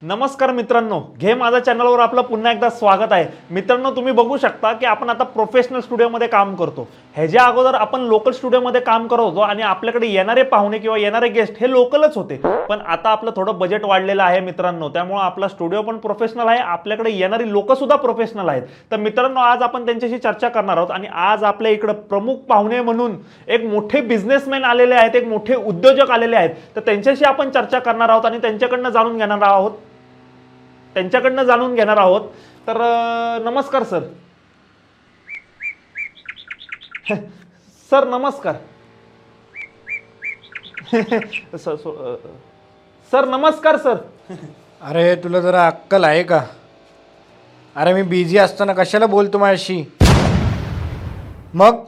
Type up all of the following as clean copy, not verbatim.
नमस्कार मित्रांनो, घे माझ्या चॅनलवर आपलं पुन्हा एकदा स्वागत आहे. मित्रांनो, तुम्ही बघू शकता की आपण आता प्रोफेशनल स्टुडिओमध्ये काम करतो. ह्याच्या अगोदर आपण लोकल स्टुडिओमध्ये काम करत होतो आणि आपल्याकडे येणारे पाहुणे किंवा येणारे गेस्ट हे लोकलच होते. पण आता आपलं थोडं बजेट वाढलेलं आहे मित्रांनो, त्यामुळे आपला स्टुडिओ पण प्रोफेशनल आहे, आपल्याकडे येणारी लोक सुद्धा प्रोफेशनल आहेत. तर मित्रांनो, आज आपण त्यांच्याशी चर्चा करणार आहोत आणि आज आपल्या इकडे प्रमुख पाहुणे म्हणून एक मोठे बिझनेसमॅन आलेले आहेत, एक मोठे उद्योजक आलेले आहेत. तर त्यांच्याशी आपण चर्चा करणार आहोत आणि त्यांच्याकडनं जाणून घेणार आहोत. तर नमस्कार सर. सर नमस्कार. सर नमस्कार सर. अरे तुला जरा अक्कल आहे का? अरे मी बिझी असताना कशाला बोलतो माझ्याशी? मग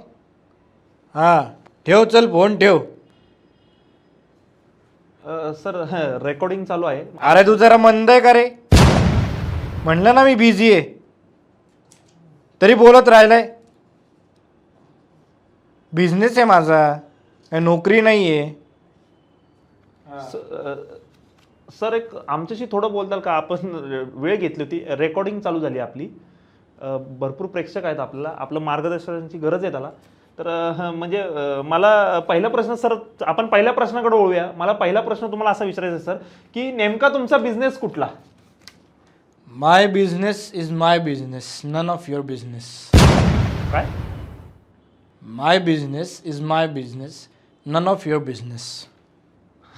हां ठेव, चल फोन ठेव. सर रेकॉर्डिंग चालू आहे. अरे तू जरा मंद आहे का रे? म्हणलं ना मी बिझी आहे, तरी बोलत राहिलाय. बिझनेस आहे माझा, काही नोकरी नाही आहे. सर एक आमच्याशी थोडं बोलताल का? आपण वेळ घेतली होती, रेकॉर्डिंग चालू झाली आपली. भरपूर प्रेक्षक आहेत आपल्याला, आपलं मार्गदर्शनाची गरज आहे त्याला. तर म्हणजे मला पहिला प्रश्न सर, आपण पहिल्या प्रश्नाकडे वळूया. मला पहिला प्रश्न तुम्हाला असा विचारायचा सर की नेमका तुमचा बिझनेस कुठला? My business is my business, none of your business. काय? My business is my business, none of your business.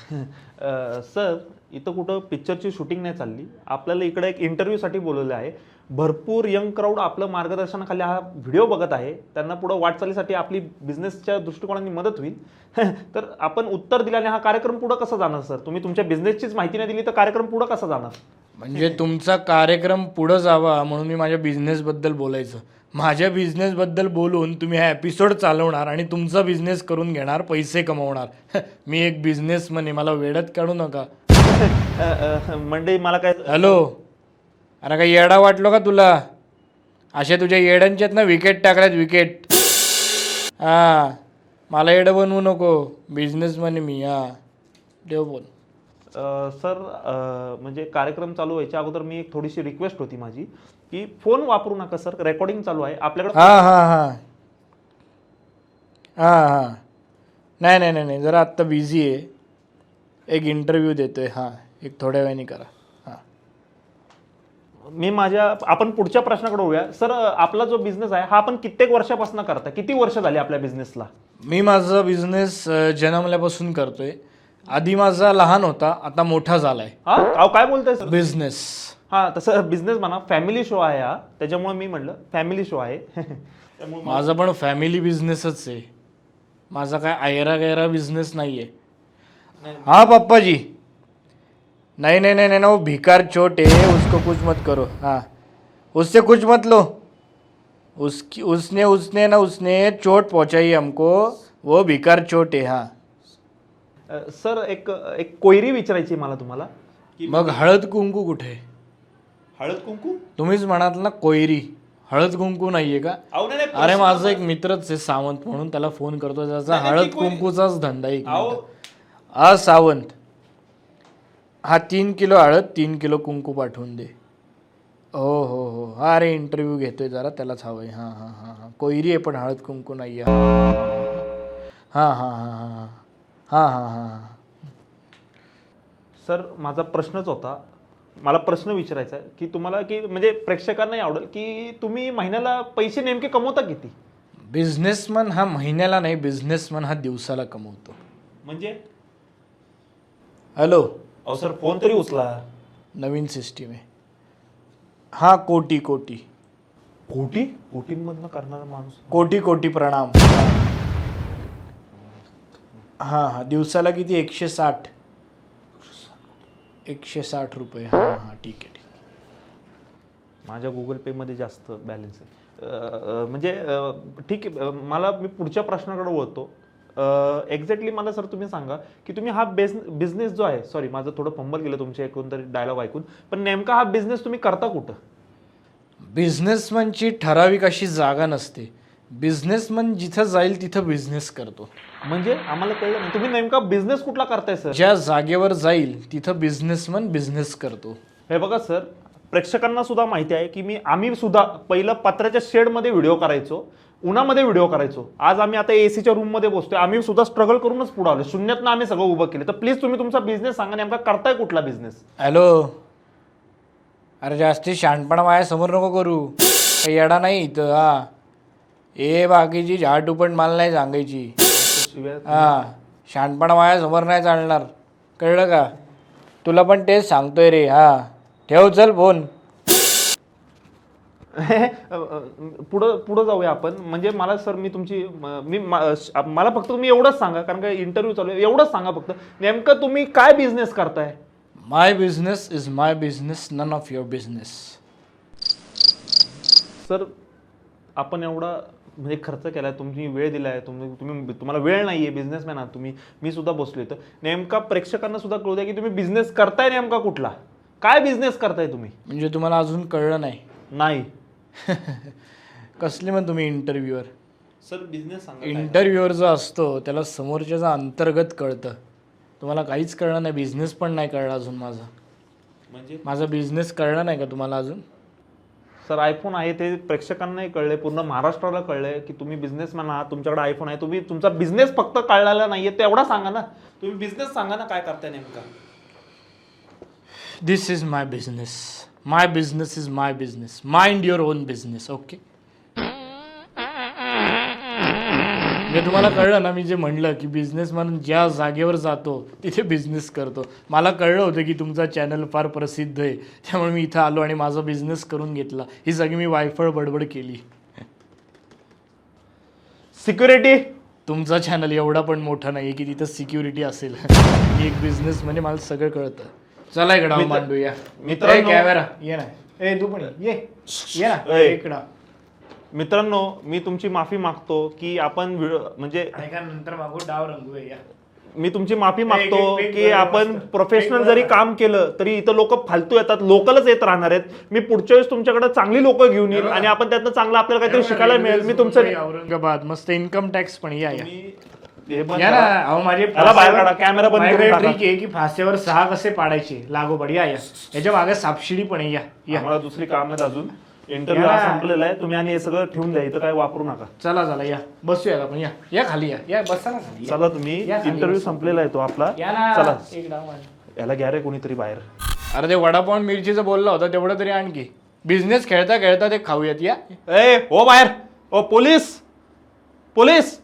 Sir इथं कुठं पिक्चरची शूटिंग नाही चालली, आपल्याला इकडे एक इंटरव्ह्यूसाठी बोलवलं आहे. भरपूर यंग क्राऊड आपलं मार्गदर्शनाखाली हा व्हिडिओ बघत आहे. त्यांना पुढं वाटचालीसाठी आपली बिझनेसच्या दृष्टिकोनाने मदत होईल. तर आपण उत्तर दिल्याने हा कार्यक्रम पुढं कसा जाणार सर? तुम्ही तुमच्या बिझनेसचीच माहिती नाही दिली तर कार्यक्रम पुढं कसा जाणार? म्हणजे तुमचा कार्यक्रम पुढं जावा म्हणून मी माझ्या बिझनेसबद्दल बोलायचं. माझ्या बिझनेसबद्दल बोलून तुम्ही हा एपिसोड चालवणार आणि तुमचा बिझनेस करून घेणार, पैसे कमवणार. मी एक बिझनेसमन आहे, मला वेड्यात काढू नका. म्हणजे मला काय? हॅलो, अरे काय येडा वाटलो का तुला? अशा तुझ्या येड्यांच्यात ना विकेट टाकल्यात, विकेट. हां, मला येडं बनवू नको, बिझनेसमन मी. हां देव बोल. सर म्हणजे कार्यक्रम चालू व्हायच्या अगोदर मी एक थोडीशी रिक्वेस्ट होती माझी की फोन वापरू नका सर, रेकॉर्डिंग चालू आहे आपल्याकडे. हां हां हां हां हां नाही नाही नाही नाही, जरा आत्ता बिझी आहे, एक इंटरव्ह्यू देतो आहे. हां, एक थोड्या वेळाने करा. हां, आपण पुढच्या प्रश्नाकडे वळूया. सर आपला जो बिझनेस आहे हा आपण कित्येक वर्षापासून करता? किती वर्ष झाली आपल्या बिझनेसला? मी माझा बिझनेस जन्मल्यापासून करतोय. आधी माझा लहान होता, आता मोठा झालाय. हा काय बोलताय सर? बिझनेस. हा तसं बिझनेस म्हणा, फॅमिली शो आहे हा, त्याच्यामुळे मी म्हटलं फॅमिली शो आहे. त्यामुळे माझा पण फॅमिली बिझनेसच आहे, माझा काय आयरा गैरा बिझनेस नाही आहे. हाँ पप्पा जी, नहीं नहीं नहीं नहीं, वो भिकार चोट है, उसको कुछ मत करो. हाँ, उससे कुछ मत लो. उसने चोट पहुंचाई हमको, वो भिकार चोट है. हाँ सर एक एक कोयरी विचारायची मला तुम्हाला की मग हळद कुंकू कुठे? हळद कुंकू तुम्हीच म्हणाल ना कोयरी, हळद कुंकू नाहीये का? अरे माझा एक मित्रच आहे सावंत म्हणून, त्याला फोन करतो, त्याचा हळद कुंकूचाच धंदा आहे. सावंत, हा 3 किलो हळद 3 किलो कुंकू पाठवून दे. हो हो हो, हा अरे इंटरव्ह्यू घेतोय जरा, त्यालाच हवंय. हां हां हां हां, कोयरी आहे पण हळद कुंकू नाही आहे. हां हां हां हां हां हां हां हां. सर माझा प्रश्नच होता, मला प्रश्न विचारायचा आहे की तुम्हाला, की म्हणजे प्रेक्षकांनाही आवडेल की तुम्ही महिन्याला पैसे नेमके कमवता किती? बिझनेसमन हा महिन्याला नाही, बिझनेसमन हा दिवसाला कमवतो. म्हणजे? हॅलो, अहो सर फोन तरी उचला. नवीन सिस्टीम आहे. हा कोटी कोटी कोटींमधनं करणारा माणूस. कोटी कोटी प्रणाम. हां हां, दिवसाला किती? 160 रुपये. हां हां ठीक आहे ठीक आहे. माझ्या गुगल पेमध्ये जास्त बॅलन्स आहे. म्हणजे ठीक आहे. मी पुढच्या प्रश्नाकडे वळतो. एक्झॅक्टली मला सर तुम्ही सांगा की तुम्ही हा बिझनेस जो आहे, सॉरी माझं थोडं फंबल गेलं तुमच्या कोणतरी डायलॉग ऐकून, पण नेमका हा बिझनेस तुम्ही करता कुठं? बिझनेसमनची ठराविक अशी जागा नसते. बिझनेसमन जिथं जाईल तिथं बिझनेस करतो. म्हणजे आम्हाला कळलं नाही, तुम्ही नेमका बिझनेस कुठला करताय सर? ज्या जागेवर जाईल तिथं बिझनेसमन बिझनेस करतो. हे बघा सर, प्रेक्षकांना सुद्धा माहिती आहे की आम्ही सुद्धा पहिलं पत्र्याच्या शेडमध्ये व्हिडिओ करायचो, उन्हामध्ये व्हिडिओ करायचो. आज आम्ही आता एसीच्या रूममध्ये बसतोय. आम्ही सुद्धा स्ट्रगल करूनच पुढे आलो. शून्यातनं आम्ही सगळं उभं केलं. तर प्लीज तुम्ही तुमचा बिझनेस सांगा, नेमका करताय कुठला बिझनेस? हॅलो, अरे जास्ती शहाणपणा माझ्या समोर नको करू. काही येडा नाही इथं. हा, ए बाकीची झाडूपण मला नाही सांगायची. हा, शहाणपणा माझ्या समोर नाही चालणार, कळलं का? तुला पण तेच सांगतोय रे. हा, ठेव चल फोन. पुढं जाऊया आपण. म्हणजे मला सर मला फक्त तुम्ही एवढंच सांगा, कारण का इंटरव्ह्यू चालू आहे, एवढंच सांगा फक्त नेमकं तुम्ही काय बिझनेस करताय? My business is my business, none of your business. Sir, आपण एवढा म्हणजे खर्च केलाय, तुमची वेळ दिलाय, तुम्हाला वेळ नाहीये, बिझनेसमॅन आहात तुम्ही. मी सुद्धा बसलोय. तर नेमका प्रेक्षकांना सुद्धा कळू द्या की तुम्ही बिझनेस करताय नेमका कुठला, काय बिझनेस करताय तुम्ही? म्हणजे तुम्हाला अजून कळलं नाही. कसले मग तुम्ही इंटरव्ह्यूअर? सर बिझनेस सांगा. इंटरव्ह्यूअर जो असतो त्याला समोरच्याचा अंतर्गत कळतं. तुम्हाला काहीच कळलं नाही, बिझनेस पण नाही कळला अजून माझा. म्हणजे माझा बिझनेस कळला नाही का तुम्हाला अजून? सर, आयफोन आहे ते प्रेक्षकांनाही कळलंय, पूर्ण महाराष्ट्राला कळलंय की तुम्ही बिझनेसमॅन आहात, तुमच्याकडे आयफोन आहे. तुम्ही तुमचा बिझनेस फक्त कळलेला नाहीये, ते एवढा सांगा ना. तुम्ही बिझनेस सांगा ना, काय करताय नेमका? This is my business. My business is my business. Mind your own business. Okay. म्हणजे तुम्हाला कळलं ना, मी जे म्हणलं की बिझनेस म्हणून ज्या जागेवर जातो तिथे बिझनेस करतो. मला कळलं होतं की तुमचा चॅनल फार प्रसिद्ध आहे, त्यामुळे मी इथं आलो आणि माझा बिझनेस करून घेतला. ही सगळी मी वायफळ बडबड केली. सिक्युरिटी? तुमचा चॅनल एवढा पण मोठा नाही की तिथं सिक्युरिटी असेल. मी एक बिझनेस म्हणजे मला सगळं कळतं. चला इकडं मांडूया. मित्रांनो, कॅमेरा ये ना. ए तू पण ये ना इकडं. मित्रांनो, मी तुमची माफी मागतो की आपण म्हणजे नंतर मागू डाव रंगूया. मी तुमची माफी मागतो की आपण प्रोफेशनल जरी काम केलं तरी इथं लोक फालतू येतात, लोकलच येत राहणार आहेत. मी पुढच्या वेळेस तुमच्याकडे चांगली लोक घेऊन येईल आणि आपण त्यातनं चांगलं आपल्याला काहीतरी शिकायला मिळेल. मी तुमचं औरंगाबाद मस्त इन्कम टॅक्स पण या माझे कॅमेरा बंद करून टाका. ट्रिक आहे की फास्यावर 6 कसे पाडायचे लागोपाठ. याच्या मागे सापशिडी पण या. मला दुसरी काम आहेत अजून. इंटरव्ह्यू संपलेला आहे, तुम्ही आणि हे सगळं ठेवून द्या, इथं काय वापरू नका. चला या बसूया आपण. या खाली या बसा ना खाली. चला तुम्ही, इंटरव्ह्यू संपलेला आहे तो आपला. चला याला घ्या रे कोणीतरी बाहेर. अरे ते वडापाव मिरचीचं बोलला होता तेवढं तरी आणखी. बिझनेस खेळता खेळता ते खाऊयात. या ए हो बाहेर. ओ पोलीस, पोलीस.